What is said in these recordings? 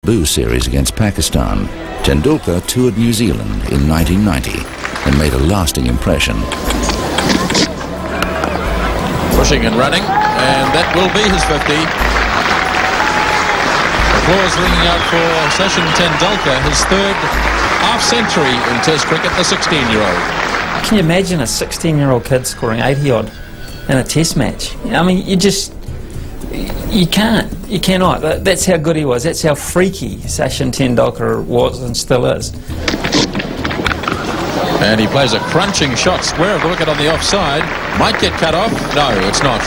Boo series against Pakistan, Tendulkar toured New Zealand in 1990 and made a lasting impression. Pushing and running, and that will be his 50. Applause ringing out for Sachin Tendulkar, his third half-century in Test cricket, the 16-year-old. Can you imagine a 16-year-old kid scoring 80-odd in a Test match? I mean, you can't. You cannot. That's how good he was. That's how freaky Sachin Tendulkar was and still is. And he plays a crunching shot square of the wicket on the offside. Might get cut off. No, it's not.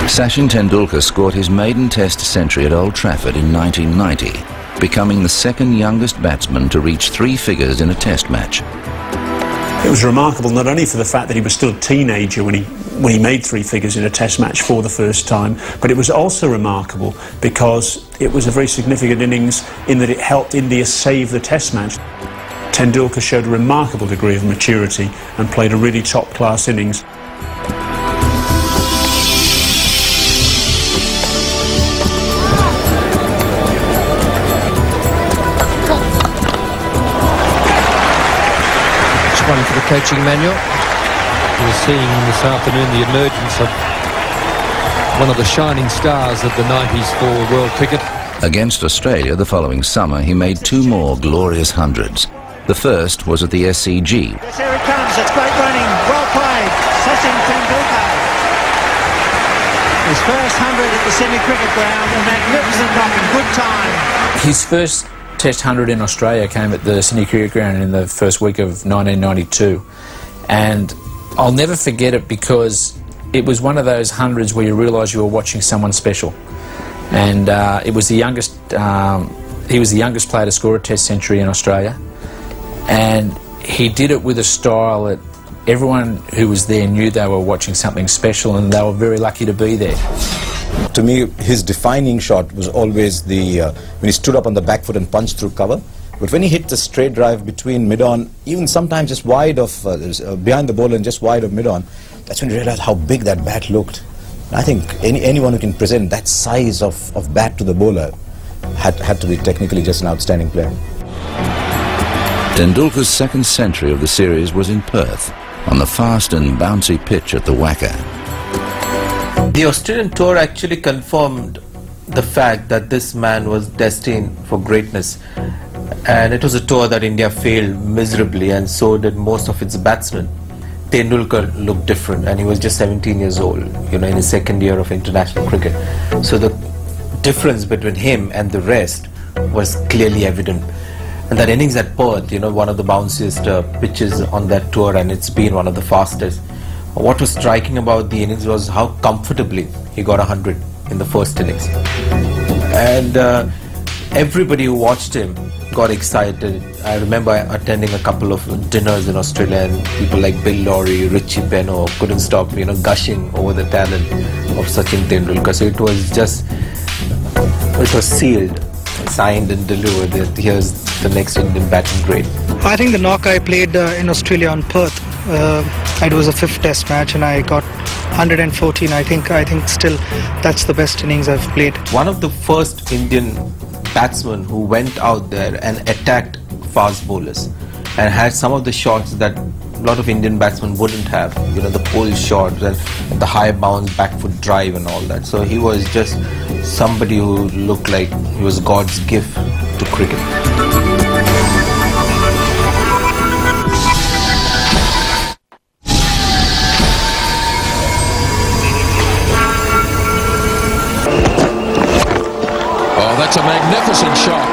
Sachin Tendulkar scored his maiden Test century at Old Trafford in 1990, becoming the second youngest batsman to reach 3 figures in a Test match. It was remarkable not only for the fact that he was still a teenager when he made 3 figures in a Test match for the first time, but it was also remarkable because it was a very significant innings in that it helped India save the Test match. Tendulkar showed a remarkable degree of maturity and played a really top-class innings. One for the coaching manual. We're seeing this afternoon the emergence of one of the shining stars of the 90s for world cricket. Against Australia the following summer, he made 2 more glorious hundreds. The first was at the SCG. Yes, here it comes. It's great running. Well played. Sachin Tendulkar. His first 100 at the Sydney Cricket Ground. A magnificent knock in good time. His first Test 100 in Australia came at the Sydney Cricket Ground in the first week of 1992, and I'll never forget it because it was one of those hundreds where you realise you were watching someone special. And it was the youngest. He was the youngest player to score a Test century in Australia, and he did it with a style that everyone who was there knew they were watching something special, and they were very lucky to be there. To me, his defining shot was always the when he stood up on the back foot and punched through cover. But when he hit the straight drive between mid-on, even sometimes just wide of behind the bowler and just wide of mid-on, that's when you realize how big that bat looked. And I think anyone who can present that size of bat to the bowler had to be technically just an outstanding player. Tendulkar's second century of the series was in Perth, on the fast and bouncy pitch at the Wacker. The Australian tour actually confirmed the fact that this man was destined for greatness, and it was a tour that India failed miserably, and so did most of its batsmen. Tendulkar looked different, and he was just 17 years old, in his second year of international cricket. So the difference between him and the rest was clearly evident. And that innings at Perth, one of the bounciest pitches on that tour, and it's been one of the fastest. What was striking about the innings was how comfortably he got 100 in the first innings. And everybody who watched him got excited. I remember attending a couple of dinners in Australia, and people like Bill Lawry, Richie Benaud couldn't stop, gushing over the talent of Sachin Tendulkar. So it was sealed, signed and delivered that here's the next Indian batting great. I think the knock I played in Australia on Perth, it was a 5th Test match, and I got 114. I think still that's the best innings I've played. One of the first Indian batsmen who went out there and attacked fast bowlers and had some of the shots that a lot of Indian batsmen wouldn't have, the pull shots and the high bounce back foot drive and all that. So he was just somebody who looked like he was God's gift to cricket. That's a magnificent shot.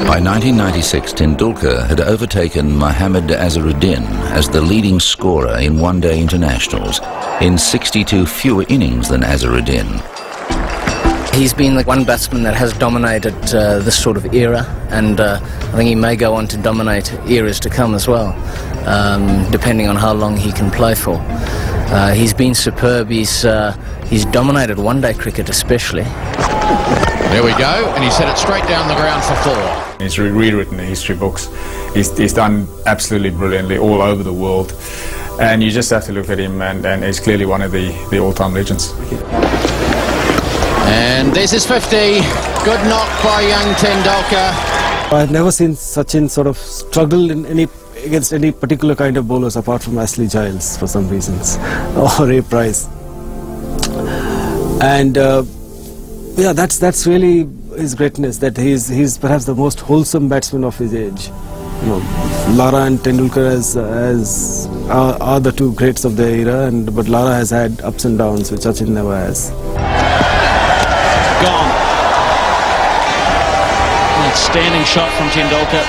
By 1996, Tendulkar had overtaken Mohammad Azharuddin as the leading scorer in one-day internationals, in 62 fewer innings than Azharuddin. He's been the one batsman that has dominated this sort of era, and I think he may go on to dominate eras to come as well, depending on how long he can play for. He's been superb. He's dominated one-day cricket especially. There we go, and he's hit it straight down the ground for 4. He's rewritten the history books. He's done absolutely brilliantly all over the world. And you just have to look at him, and he's clearly one of the all-time legends. And this is 50. Good knock by young Tendulkar. I've never seen Sachin sort of struggle against any particular kind of bowlers apart from Ashley Giles for some reasons, or Ray Price. And yeah, that's really his greatness, that he's perhaps the most wholesome batsman of his age. You know, Lara and Tendulkar are the two greats of their era, but Lara has had ups and downs which Sachin never has. Gone. Outstanding shot from Tendulkar.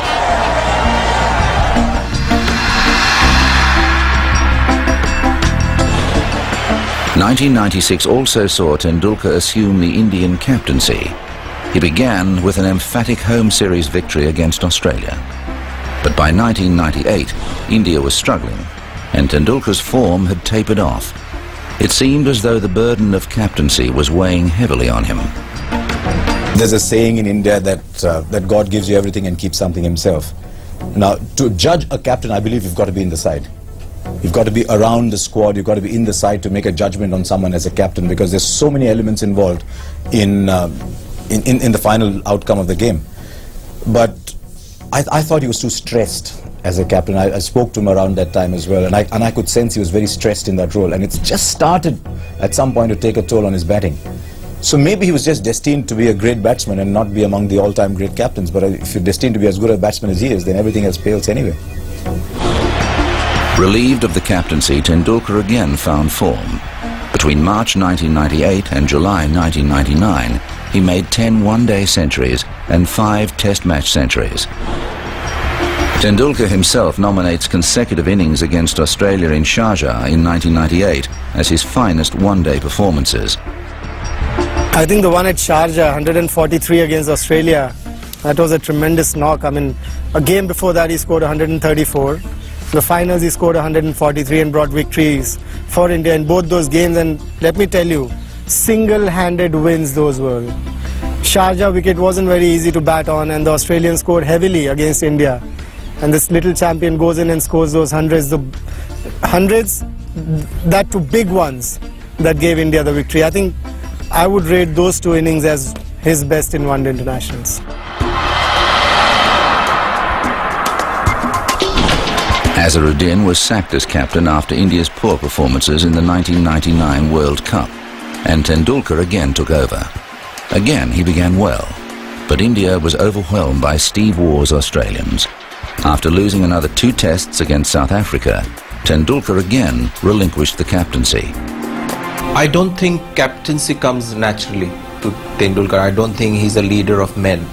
(1996) also saw Tendulkar assume the Indian captaincy. He began with an emphatic home series victory against Australia. But by 1998, India was struggling, and Tendulkar's form had tapered off. It seemed as though the burden of captaincy was weighing heavily on him. There's a saying in India that God gives you everything and keeps something himself. Now, to judge a captain, I believe you've got to be in the side. You've got to be around the squad, you've got to be in the side to make a judgment on someone as a captain, because there's so many elements involved in the final outcome of the game. But I thought he was too stressed as a captain. I spoke to him around that time as well, and I could sense he was very stressed in that role, and it's just started at some point to take a toll on his batting. So maybe he was just destined to be a great batsman and not be among the all-time great captains, but if you're destined to be as good a batsman as he is, then everything else pales anyway. Relieved of the captaincy, Tendulkar again found form. Between March 1998 and July 1999, he made 10 one-day centuries and 5 test match centuries. Tendulkar himself nominates consecutive innings against Australia in Sharjah in 1998 as his finest one-day performances. I think the one at Sharjah, 143 against Australia, that was a tremendous knock. I mean, a game before that he scored 134. The finals he scored 143 and brought victories for India in both those games, and let me tell you, single-handed wins those were. Sharjah wicket wasn't very easy to bat on, and the Australians scored heavily against India. And this little champion goes in and scores those hundreds, that two big ones that gave India the victory. I think I would rate those two innings as his best in one-day internationals. Azharuddin was sacked as captain after India's poor performances in the 1999 World Cup, and Tendulkar again took over. Again he began well, but India was overwhelmed by Steve Waugh's Australians. After losing another 2 tests against South Africa, Tendulkar again relinquished the captaincy. I don't think captaincy comes naturally to Tendulkar. I don't think he's a leader of men.